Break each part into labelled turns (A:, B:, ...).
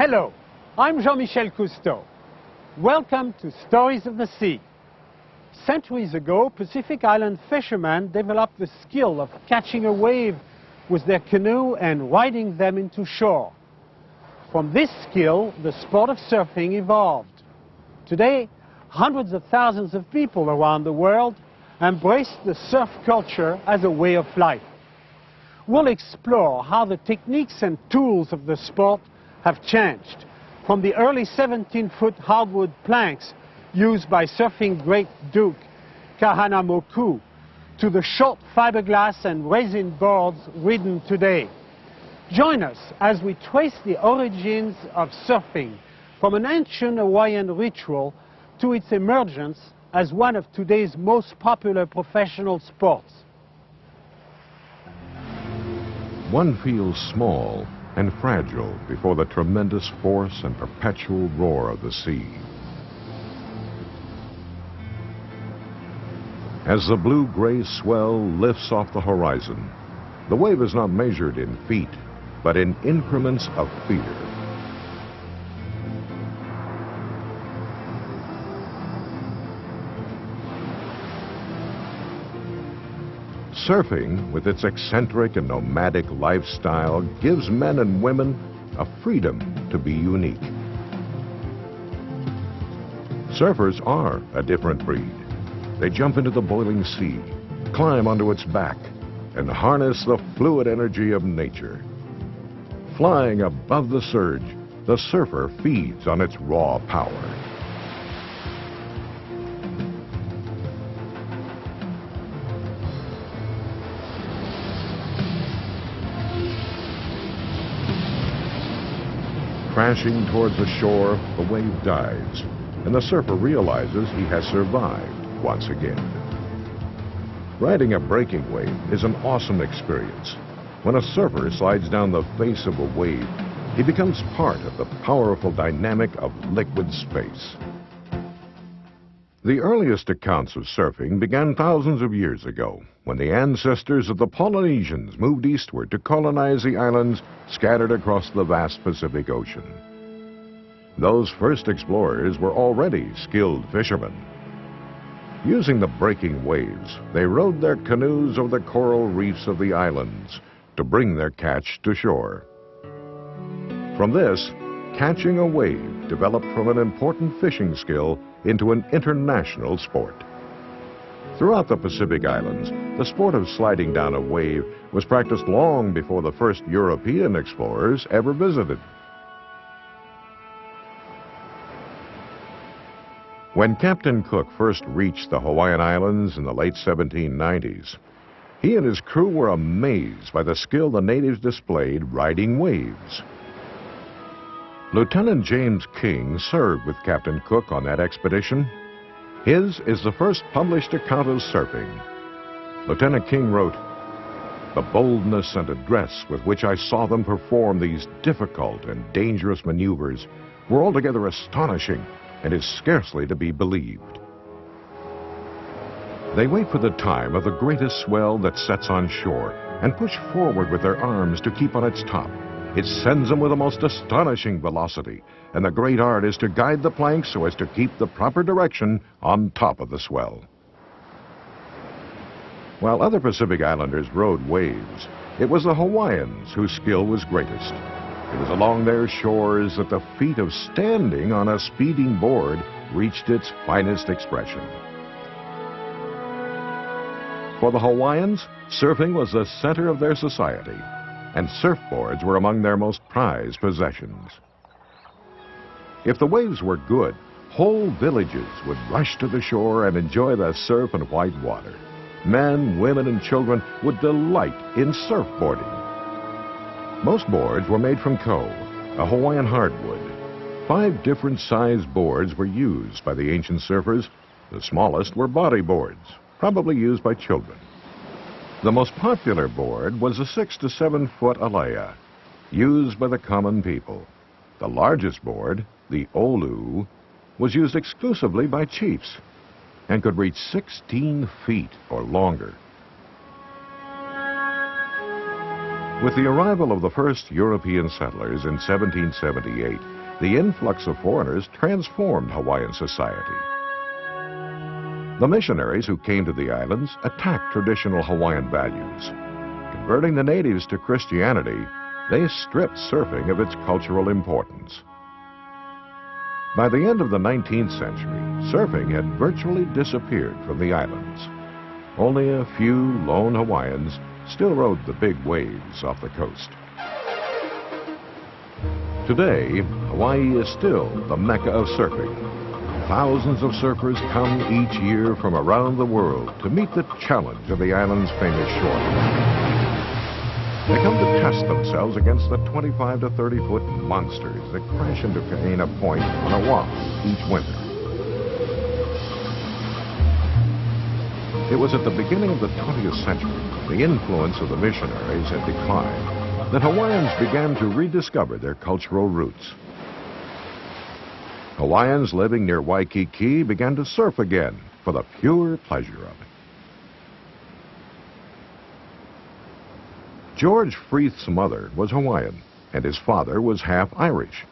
A: Hello, I'm Jean-Michel Cousteau. Welcome to Stories of the Sea. Centuries ago, Pacific Island fishermen developed the skill of catching a wave with their canoe and riding them into shore. From this skill, the sport of surfing evolved. Today, hundreds of thousands of people around the world embrace the surf culture as a way of life. We'll explore how the techniques and tools of the sport have changed, from the early 17-foot hardwood planks used by surfing great Duke Kahanamoku to the short fiberglass and resin boards ridden today. Join us as we trace the origins of surfing from an ancient Hawaiian ritual to its emergence as one of today's most popular professional sports.
B: One feels small and fragile before the tremendous force and perpetual roar of the sea. As the blue-gray swell lifts off the horizon, the wave is not measured in feet, but in increments of fear. Surfing, with its eccentric and nomadic lifestyle, gives men and women a freedom to be unique. Surfers are a different breed. They jump into the boiling sea, climb onto its back, and harness the fluid energy of nature. Flying above the surge, the surfer feeds on its raw power. Crashing towards the shore, the wave dives, and the surfer realizes he has survived once again. Riding a breaking wave is an awesome experience. When a surfer slides down the face of a wave, he becomes part of the powerful dynamic of liquid space. The earliest accounts of surfing began thousands of years ago, when the ancestors of the Polynesians moved eastward to colonize the islands scattered across the vast Pacific Ocean. Those first explorers were already skilled fishermen. Using the breaking waves, they rowed their canoes over the coral reefs of the islands to bring their catch to shore. From this, catching a wave developed from an important fishing skill into an international sport. Throughout the Pacific Islands, the sport of sliding down a wave was practiced long before the first European explorers ever visited. When Captain Cook first reached the Hawaiian Islands in the late 1790s, he and his crew were amazed by the skill the natives displayed riding waves. Lieutenant James King served with Captain Cook on that expedition. His is the first published account of surfing. Lieutenant King wrote, "The boldness and address with which I saw them perform these difficult and dangerous maneuvers were altogether astonishing and is scarcely to be believed. They wait for the time of the greatest swell that sets on shore and push forward with their arms to keep on its top. It sends them with a most astonishing velocity, and the great art is to guide the planks so as to keep the proper direction on top of the swell." While other Pacific Islanders rode waves, it was the Hawaiians whose skill was greatest. It was along their shores that the feat of standing on a speeding board reached its finest expression. For the Hawaiians, surfing was the center of their society, and surfboards were among their most prized possessions. If the waves were good, whole villages would rush to the shore and enjoy the surf and white water. Men, women, and children would delight in surfboarding. Most boards were made from koa, a Hawaiian hardwood. 5 different sized boards were used by the ancient surfers. The smallest were body boards, probably used by children. The most popular board was a 6 to 7 foot alaya, used by the common people. The largest board, the olu, was used exclusively by chiefs and could reach 16 feet or longer. With the arrival of the first European settlers in 1778, the influx of foreigners transformed Hawaiian society. The missionaries who came to the islands attacked traditional Hawaiian values. Converting the natives to Christianity, they stripped surfing of its cultural importance. By the end of the 19th century, surfing had virtually disappeared from the islands. Only a few lone Hawaiians still rode the big waves off the coast. Today, Hawaii is still the mecca of surfing. Thousands of surfers come each year from around the world to meet the challenge of the island's famous shore. They come to test themselves against the 25 to 30-foot monsters that crash into Kahina Point on Oahu each winter. It was at the beginning of the 20th century, the influence of the missionaries had declined, that Hawaiians began to rediscover their cultural roots. Hawaiians living near Waikiki began to surf again for the pure pleasure of it. George Freeth's mother was Hawaiian, and his father was half Irish.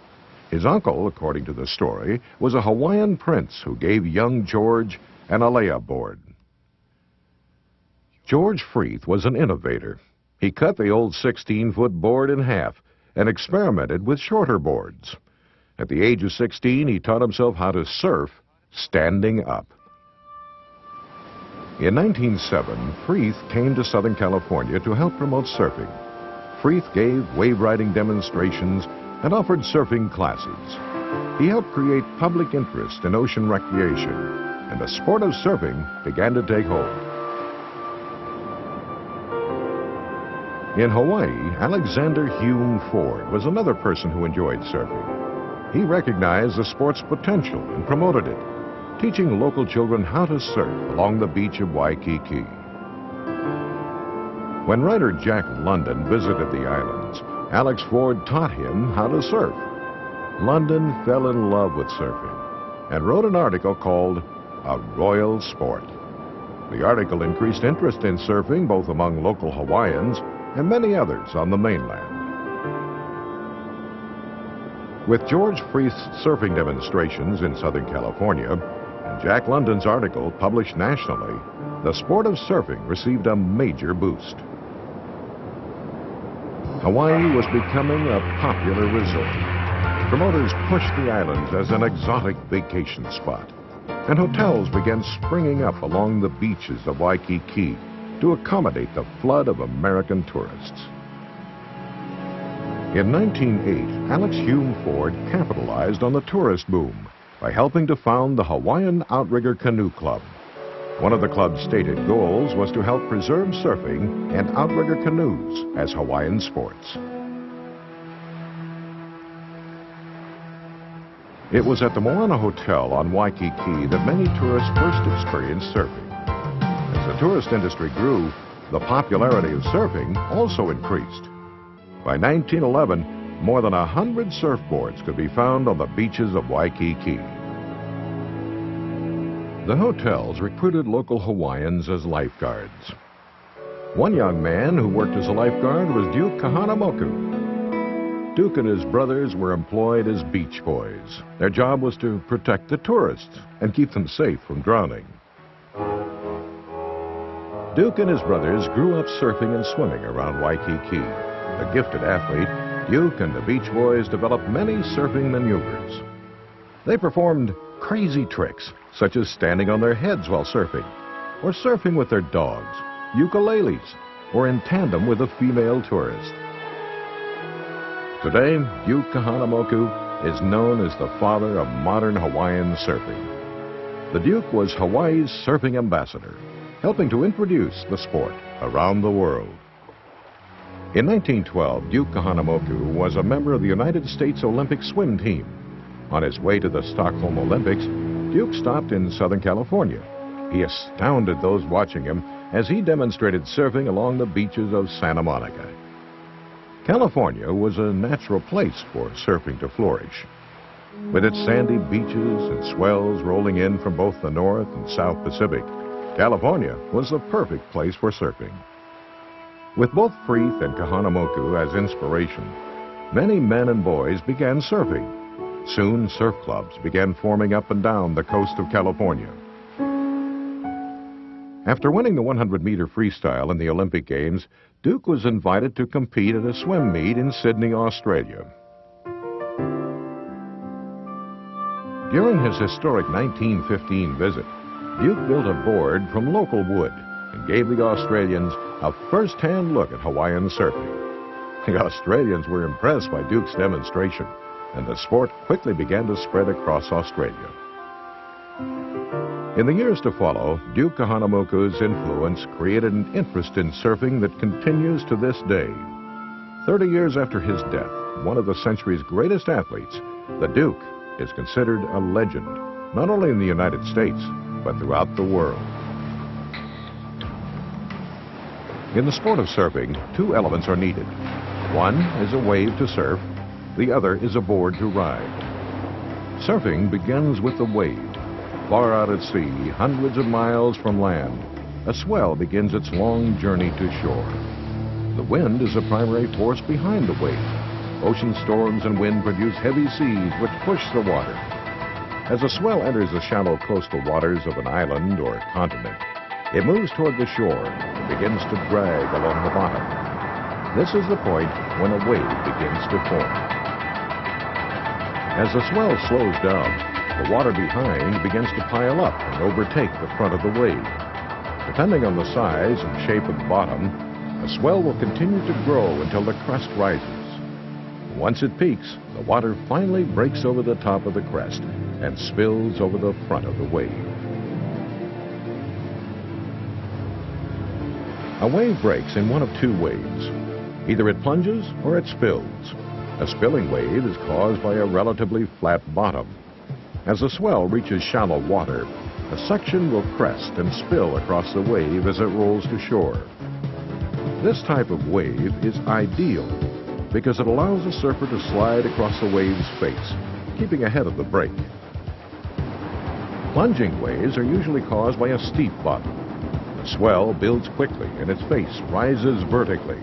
B: His uncle, according to the story, was a Hawaiian prince who gave young George an alea board. George Freeth was an innovator. He cut the old 16-foot board in half and experimented with shorter boards. At the age of 16, he taught himself how to surf standing up. In 1907, Freeth came to Southern California to help promote surfing. Freeth gave wave-riding demonstrations and offered surfing classes. He helped create public interest in ocean recreation, and the sport of surfing began to take hold. In Hawaii, Alexander Hume Ford was another person who enjoyed surfing. He recognized the sport's potential and promoted it, teaching local children how to surf along the beach of Waikiki. When writer Jack London visited the islands, Alex Ford taught him how to surf. London fell in love with surfing and wrote an article called A Royal Sport. The article increased interest in surfing both among local Hawaiians and many others on the mainland. With George Freeth's surfing demonstrations in Southern California and Jack London's article published nationally, the sport of surfing received a major boost. Hawaii was becoming a popular resort. Promoters pushed the islands as an exotic vacation spot, and hotels began springing up along the beaches of Waikiki to accommodate the flood of American tourists. In 1908, Alex Hume Ford capitalized on the tourist boom by helping to found the Hawaiian Outrigger Canoe Club. One of the club's stated goals was to help preserve surfing and outrigger canoes as Hawaiian sports. It was at the Moana Hotel on Waikiki that many tourists first experienced surfing. As the tourist industry grew, the popularity of surfing also increased. By 1911, more than 100 surfboards could be found on the beaches of Waikiki. The hotels recruited local Hawaiians as lifeguards. One young man who worked as a lifeguard was Duke Kahanamoku. Duke and his brothers were employed as beach boys. Their job was to protect the tourists and keep them safe from drowning. Duke and his brothers grew up surfing and swimming around Waikiki. A gifted athlete, Duke and the Beach Boys developed many surfing maneuvers. They performed crazy tricks, such as standing on their heads while surfing, or surfing with their dogs, ukuleles, or in tandem with a female tourist. Today, Duke Kahanamoku is known as the father of modern Hawaiian surfing. The Duke was Hawaii's surfing ambassador, helping to introduce the sport around the world. In 1912, Duke Kahanamoku was a member of the United States Olympic swim team. On his way to the Stockholm Olympics, Duke stopped in Southern California. He astounded those watching him as he demonstrated surfing along the beaches of Santa Monica. California was a natural place for surfing to flourish. With its sandy beaches and swells rolling in from both the North and South Pacific, California was the perfect place for surfing. With both Freeth and Kahanamoku as inspiration, many men and boys began surfing. Soon, surf clubs began forming up and down the coast of California. After winning the 100-meter freestyle in the Olympic Games, Duke was invited to compete at a swim meet in Sydney, Australia. During his historic 1915 visit, Duke built a board from local wood and gave the Australians a first-hand look at Hawaiian surfing. The Australians were impressed by Duke's demonstration, and the sport quickly began to spread across Australia. In the years to follow, Duke Kahanamoku's influence created an interest in surfing that continues to this day. 30 years after his death, one of the century's greatest athletes, the Duke, is considered a legend, not only in the United States, but throughout the world. In the sport of surfing, two elements are needed. One is a wave to surf, the other is a board to ride. Surfing begins with the wave. Far out at sea, hundreds of miles from land, a swell begins its long journey to shore. The wind is the primary force behind the wave. Ocean storms and wind produce heavy seas which push the water. As a swell enters the shallow coastal waters of an island or continent, it moves toward the shore and begins to drag along the bottom. This is the point when a wave begins to form. As the swell slows down, the water behind begins to pile up and overtake the front of the wave. Depending on the size and shape of the bottom, a swell will continue to grow until the crest rises. Once it peaks, the water finally breaks over the top of the crest and spills over the front of the wave. A wave breaks in one of two ways. Either it plunges or it spills. A spilling wave is caused by a relatively flat bottom. As the swell reaches shallow water, a section will crest and spill across the wave as it rolls to shore. This type of wave is ideal because it allows the surfer to slide across the wave's face, keeping ahead of the break. Plunging waves are usually caused by a steep bottom. The swell builds quickly and its face rises vertically.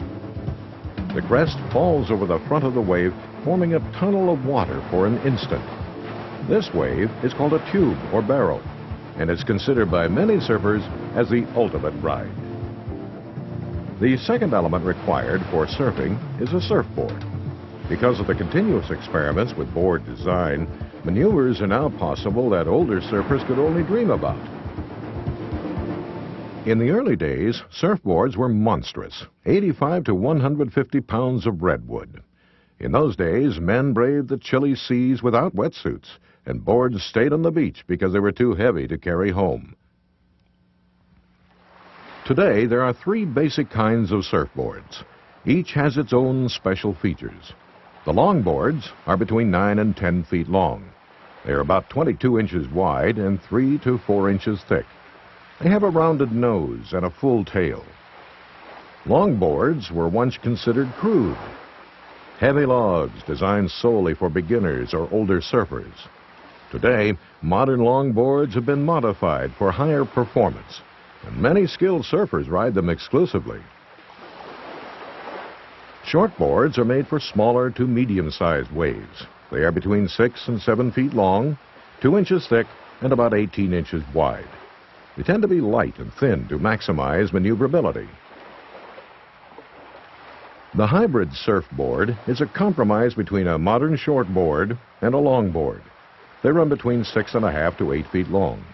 B: The crest falls over the front of the wave, forming a tunnel of water for an instant. This wave is called a tube or barrel, and is considered by many surfers as the ultimate ride. The second element required for surfing is a surfboard. Because of the continuous experiments with board design, maneuvers are now possible that older surfers could only dream about. In the early days, surfboards were monstrous, 85 to 150 pounds of redwood. In those days, men braved the chilly seas without wetsuits, and boards stayed on the beach because they were too heavy to carry home. Today, there are three basic kinds of surfboards. Each has its own special features. The longboards are between 9 and 10 feet long. They are about 22 inches wide and 3 to 4 inches thick. They have a rounded nose and a full tail. Longboards were once considered crude. Heavy logs designed solely for beginners or older surfers. Today, modern longboards have been modified for higher performance, and many skilled surfers ride them exclusively. Shortboards are made for smaller to medium-sized waves. They are between 6 and 7 feet long, 2 inches thick, and about 18 inches wide. They tend to be light and thin to maximize maneuverability. The hybrid surfboard is a compromise between a modern shortboard and a longboard. They run between 6.5 to 8 feet long.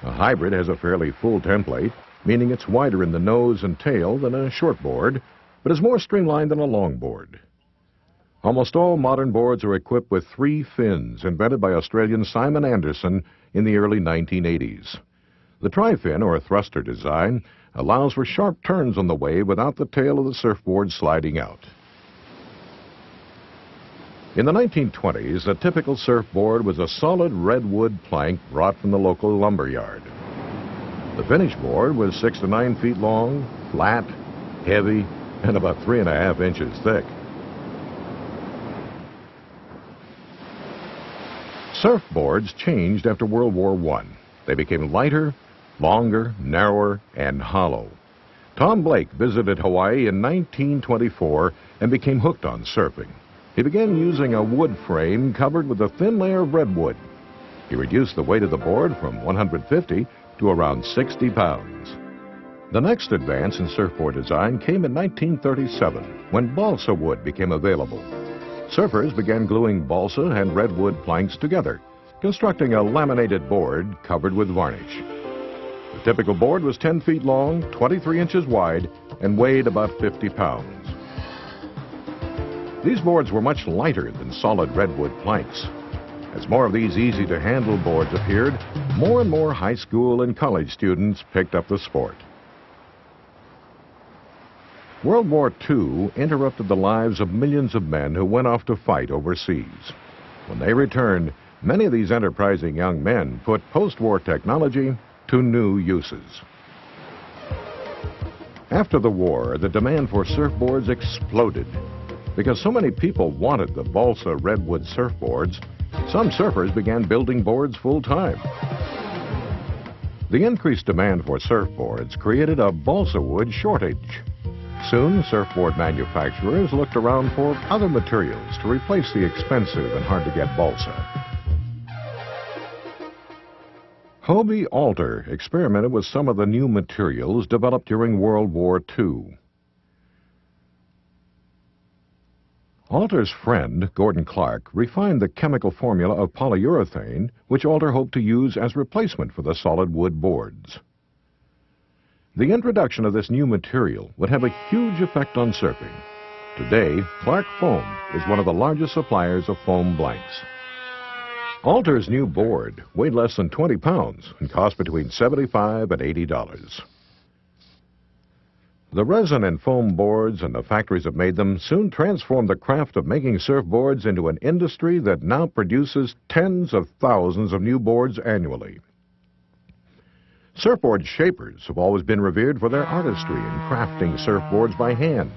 B: A hybrid has a fairly full template, meaning it's wider in the nose and tail than a shortboard, but is more streamlined than a longboard. Almost all modern boards are equipped with 3 fins invented by Australian Simon Anderson in the early 1980s. The tri-fin, or thruster design, allows for sharp turns on the wave without the tail of the surfboard sliding out. In the 1920s, a typical surfboard was a solid redwood plank brought from the local lumber yard. The finished board was 6 to 9 feet long, flat, heavy, and about 3.5 inches thick. Surfboards changed after World War I. They became lighter, longer, narrower, and hollow. Tom Blake visited Hawaii in 1924 and became hooked on surfing. He began using a wood frame covered with a thin layer of redwood. He reduced the weight of the board from 150 to around 60 pounds. The next advance in surfboard design came in 1937 when balsa wood became available. Surfers began gluing balsa and redwood planks together, constructing a laminated board covered with varnish. The typical board was 10 feet long, 23 inches wide, and weighed about 50 pounds. These boards were much lighter than solid redwood planks. As more of these easy-to-handle boards appeared, more and more high school and college students picked up the sport. World War II interrupted the lives of millions of men who went off to fight overseas. When they returned, many of these enterprising young men put post-war technology to new uses. After the war, the demand for surfboards exploded. Because so many people wanted the balsa redwood surfboards, some surfers began building boards full-time. The increased demand for surfboards created a balsa wood shortage. Soon, surfboard manufacturers looked around for other materials to replace the expensive and hard-to-get balsa. Hobie Alter experimented with some of the new materials developed during World War II. Alter's friend, Gordon Clark, refined the chemical formula of polyurethane, which Alter hoped to use as replacement for the solid wood boards. The introduction of this new material would have a huge effect on surfing. Today, Clark Foam is one of the largest suppliers of foam blanks. Alter's new board weighed less than 20 pounds and cost between $75 and $80. The resin and foam boards and the factories that made them soon transformed the craft of making surfboards into an industry that now produces tens of thousands of new boards annually. Surfboard shapers have always been revered for their artistry in crafting surfboards by hand.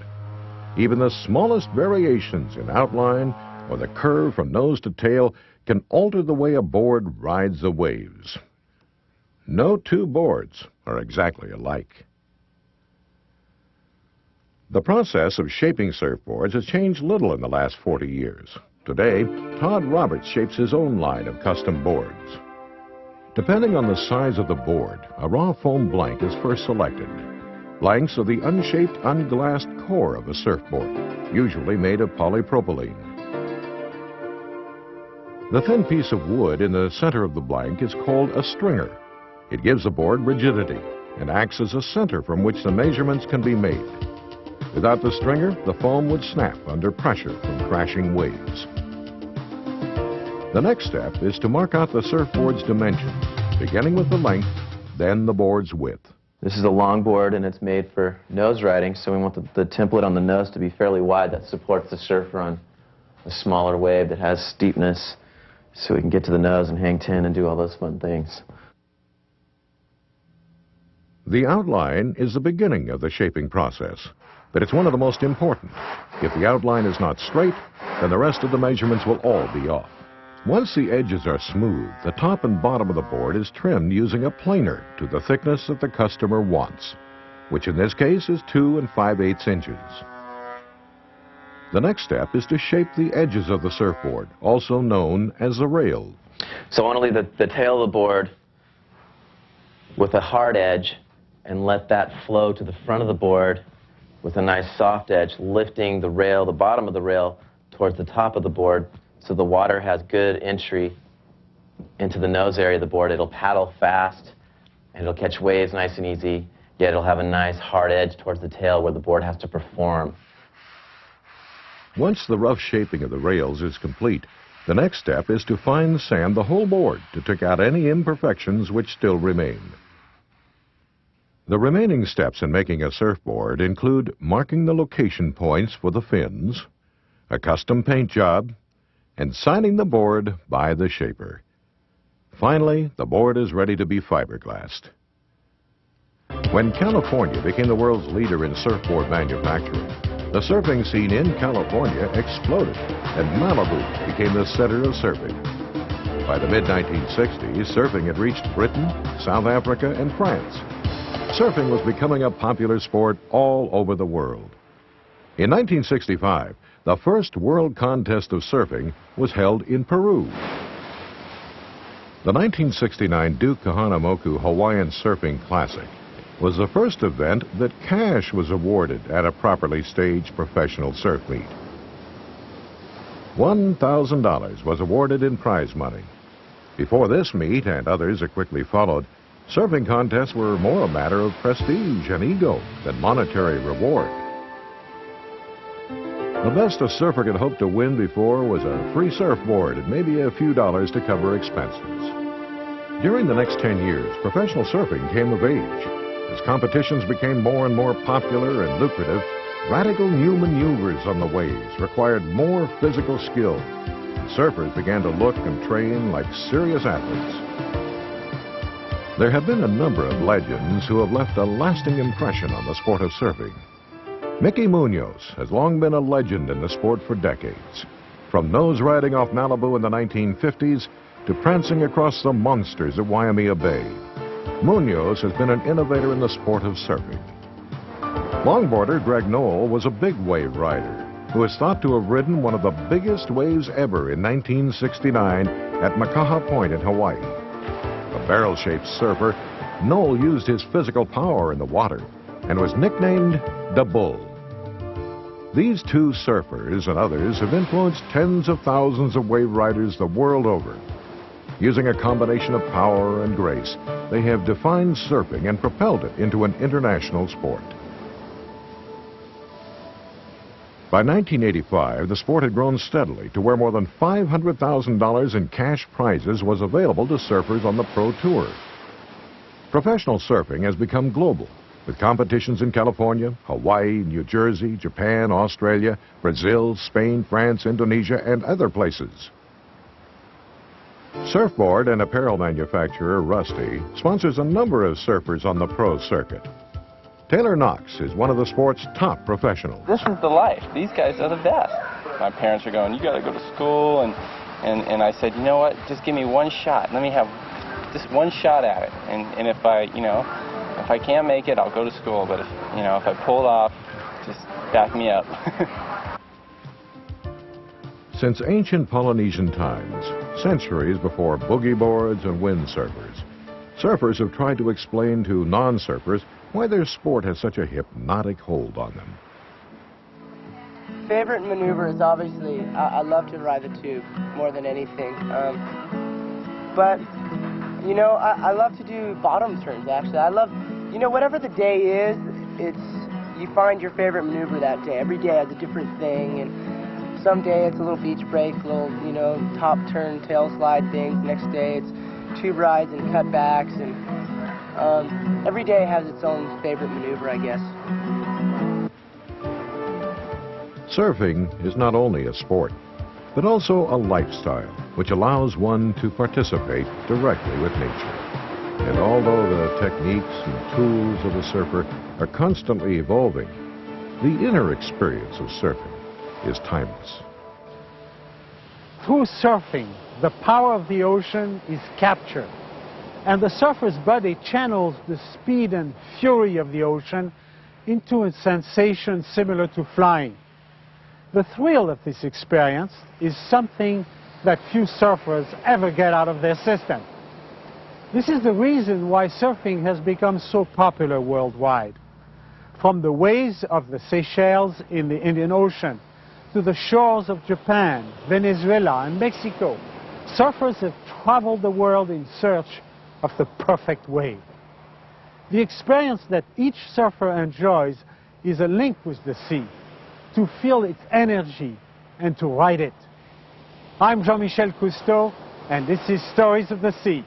B: Even the smallest variations in outline or the curve from nose to tail can alter the way a board rides the waves. No two boards are exactly alike. The process of shaping surfboards has changed little in the last 40 years. Today, Todd Roberts shapes his own line of custom boards. Depending on the size of the board, a raw foam blank is first selected. Blanks are the unshaped, unglassed core of a surfboard, usually made of polypropylene. The thin piece of wood in the center of the blank is called a stringer. It gives the board rigidity and acts as a center from which the measurements can be made. Without the stringer, the foam would snap under pressure from crashing waves. The next step is to mark out the surfboard's dimensions, beginning with the length, then the board's width.
C: This is a long board and it's made for nose riding, so we want the template on the nose to be fairly wide that supports the surfer on a smaller wave that has steepness, so we can get to the nose and hang 10 and do all those fun things.
B: The outline is the beginning of the shaping process, but it's one of the most important. If the outline is not straight, then the rest of the measurements will all be off. Once the edges are smooth, the top and bottom of the board is trimmed using a planer to the thickness that the customer wants, which in this case is 2 5/8 inches. The next step is to shape the edges of the surfboard, also known as the rail.
C: So I want to leave the tail of the board with a hard edge and let that flow to the front of the board with a nice soft edge, lifting the rail, the bottom of the rail, towards the top of the board, so the water has good entry into the nose area of the board. It'll paddle fast, and it'll catch waves nice and easy, yet it'll have a nice hard edge towards the tail where the board has to perform.
B: Once the rough shaping of the rails is complete, the next step is to fine sand the whole board to take out any imperfections which still remain. The remaining steps in making a surfboard include marking the location points for the fins, a custom paint job, and signing the board by the shaper. Finally, the board is ready to be fiberglassed. When California became the world's leader in surfboard manufacturing, the surfing scene in California exploded, and Malibu became the center of surfing. By the mid-1960s, surfing had reached Britain, South Africa, and France. surfing was becoming a popular sport all over the world. In 1965, the first world contest of surfing was held in Peru. The 1969 Duke Kahanamoku Hawaiian Surfing Classic was the first event that cash was awarded at a properly staged professional surf meet. $1,000 was awarded in prize money. Before this meet and others that quickly followed, surfing contests were more a matter of prestige and ego than monetary reward. The best a surfer could hope to win before was a free surfboard and maybe a few dollars to cover expenses. During the next 10 years, professional surfing came of age. As competitions became more and more popular and lucrative, radical new maneuvers on the waves required more physical skill. Surfers began to look and train like serious athletes. There have been a number of legends who have left a lasting impression on the sport of surfing. Mickey Munoz has long been a legend in the sport for decades. From nose riding off Malibu in the 1950s to prancing across the monsters at Waimea Bay, Munoz has been an innovator in the sport of surfing. Longboarder Greg Noel was a big wave rider who is thought to have ridden one of the biggest waves ever in 1969 at Makaha Point in Hawaii. A barrel-shaped surfer, Noel used his physical power in the water and was nicknamed the Bull. These two surfers and others have influenced tens of thousands of wave riders the world over. Using a combination of power and grace, they have defined surfing and propelled it into an international sport. By 1985, the sport had grown steadily to where more than $500,000 in cash prizes was available to surfers on the pro tour. Professional surfing has become global, with competitions in California, Hawaii, New Jersey, Japan, Australia, Brazil, Spain, France, Indonesia, and other places. Surfboard and apparel manufacturer Rusty sponsors a number of surfers on the pro circuit. Taylor Knox is one of the sport's top professionals.
D: This is the life. These guys are the best. My parents are going, you got to go to school, and I said, you know what, just give me one shot. Let me have just one shot at it, and if I can't make it, I'll go to school, but if I pull it off, just back me up.
B: Since ancient Polynesian times, centuries before boogie boards and windsurfers, surfers have tried to explain to non-surfers why their sport has such a hypnotic hold on them.
E: Favorite maneuver is obviously, I love to ride the tube more than anything. But, I love to do bottom turns, actually. I love, whatever the day is, you find your favorite maneuver that day. Every day has a different thing, and some day it's a little beach break, little, top turn, tail slide things. Next day it's tube rides and cutbacks, and every day has its own favorite maneuver, I guess.
B: Surfing is not only a sport, but also a lifestyle, which allows one to participate directly with nature. And although the techniques and tools of the surfer are constantly evolving, the inner experience of surfing is timeless.
A: Through surfing, the power of the ocean is captured, and the surfer's body channels the speed and fury of the ocean into a sensation similar to flying. The thrill of this experience is something that few surfers ever get out of their system. This is the reason why surfing has become so popular worldwide. From the waves of the Seychelles in the Indian Ocean to the shores of Japan, Venezuela, and Mexico, surfers have traveled the world in search of the perfect wave. The experience that each surfer enjoys is a link with the sea, to feel its energy and to ride it. I'm Jean-Michel Cousteau, and this is Stories of the Sea.